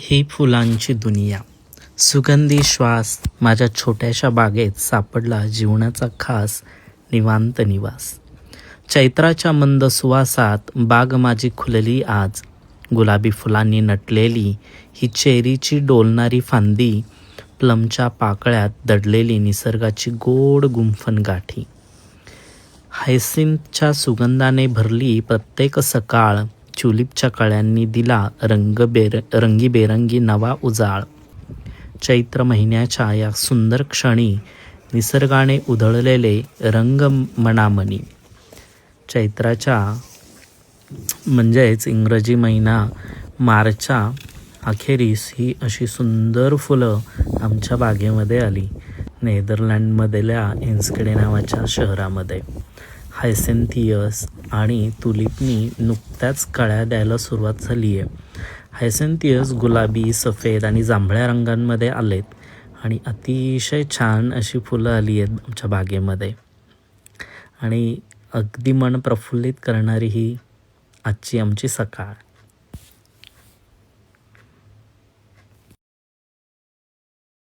ही फुलांची दुनिया, सुगंधी श्वास माझ्या छोट्याशा बागेत सापडला जीवनाचा खास निवांत निवास. चैत्राच्या मंद सुवासात बाग माझी खुलली आज. गुलाबी फुलांनी नटलेली ही चेरीची डोलणारी फांदी, प्लमच्या पाकळ्यात दडलेली निसर्गाची गोड गुंफन गाठी. हायसिंथच्या सुगंधाने भरली प्रत्येक सकाळ, ट्युलिपच्या कळ्यांनी दिला रंगीबेरंगी नवा उजाळ. चैत्र महिन्याच्या या सुंदर क्षणी निसर्गाने उधळलेले रंग मनामनी. चैत्राच्या म्हणजेच इंग्रजी महिना मार्चच्या अखेरीस ही अशी सुंदर फुलं आमच्या बागेमध्ये आली. नेदरलँडमधल्या एन्स्केडे नावाच्या शहरामध्ये हायसेंथियस आणि तुलिपनी नुकत्याच कळ्या द्यायला सुरुवात झाली आहे. हायसेंथियस गुलाबी, सफेद आणि जांभळ्या रंगांमध्ये आलेत आणि अतिशय छान अशी फुलं आली आहेत आमच्या बागेमध्ये. आणि अगदी मन प्रफुल्लित करणारी ही आजची आमची सकाळ.